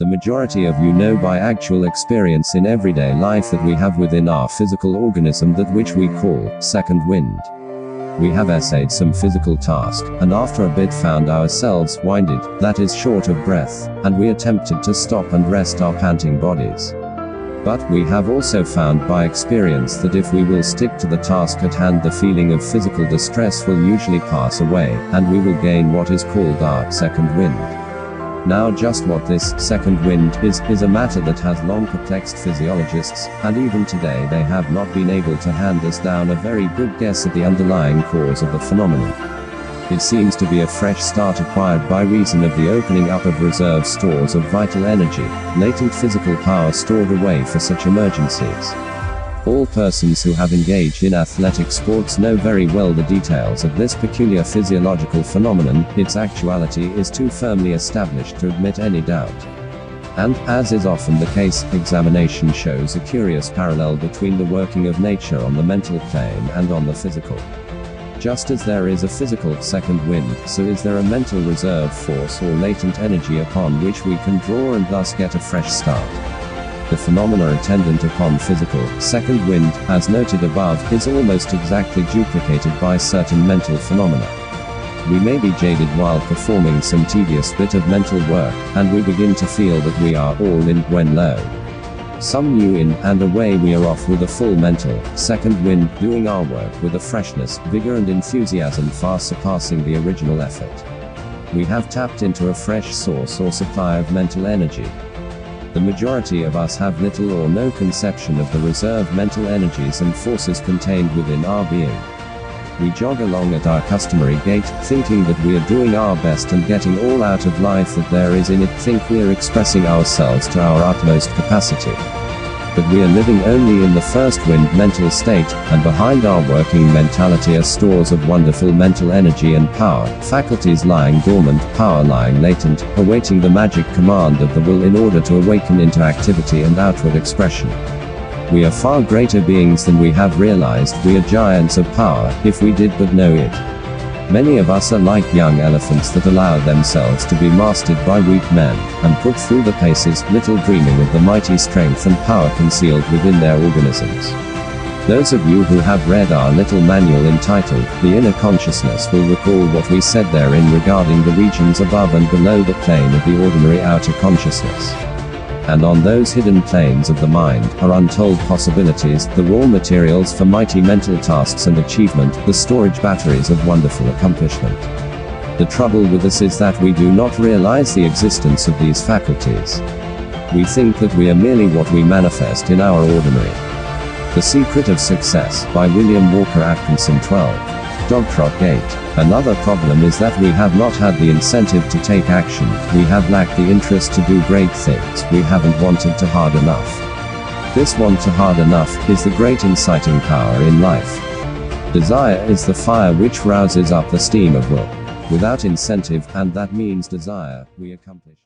The majority of you know by actual experience in everyday life that we have within our physical organism that which we call second wind. We have essayed some physical task, and after a bit found ourselves winded, that is short of breath, and we attempted to stop and rest our panting bodies. But we have also found by experience that if we will stick to the task at hand, the feeling of physical distress will usually pass away, and we will gain what is called our second wind. Now just what this second wind is a matter that has long perplexed physiologists, and even today they have not been able to hand us down a very good guess at the underlying cause of the phenomenon. It seems to be a fresh start acquired by reason of the opening up of reserve stores of vital energy, latent physical power stored away for such emergencies. All persons who have engaged in athletic sports know very well the details of this peculiar physiological phenomenon. Its actuality is too firmly established to admit any doubt. And, as is often the case, examination shows a curious parallel between the working of nature on the mental plane and on the physical. Just as there is a physical second wind, so is there a mental reserve force or latent energy upon which we can draw and thus get a fresh start. The phenomena attendant upon physical second wind, as noted above, is almost exactly duplicated by certain mental phenomena. We may be jaded while performing some tedious bit of mental work, and we begin to feel that we are all in when low. Some new in, and away we are off with a full mental second wind, doing our work with a freshness, vigor and enthusiasm far surpassing the original effort. We have tapped into a fresh source or supply of mental energy. The majority of us have little or no conception of the reserve mental energies and forces contained within our being. We jog along at our customary gait, thinking that we are doing our best and getting all out of life that there is in it, think we are expressing ourselves to our utmost capacity. But we are living only in the first wind mental state, and behind our working mentality are stores of wonderful mental energy and power, faculties lying dormant, power lying latent, awaiting the magic command of the will in order to awaken into activity and outward expression. We are far greater beings than we have realized. We are giants of power, if we did but know it. Many of us are like young elephants that allow themselves to be mastered by weak men, and put through the paces, little dreaming of the mighty strength and power concealed within their organisms. Those of you who have read our little manual entitled, The Inner Consciousness, will recall what we said therein regarding the regions above and below the plane of the ordinary outer consciousness. And on those hidden planes of the mind are untold possibilities, the raw materials for mighty mental tasks and achievement, the storage batteries of wonderful accomplishment. The trouble with us is that we do not realize the existence of these faculties. We think that we are merely what we manifest in our ordinary. The Secret of Success, by William Walker Atkinson. 12. Dogtrot Gate. Another problem is that we have not had the incentive to take action, we have lacked the interest to do great things, we haven't wanted to hard enough. This want to hard enough is the great inciting power in life. Desire is the fire which rouses up the steam of will. Without incentive, and that means desire, we accomplish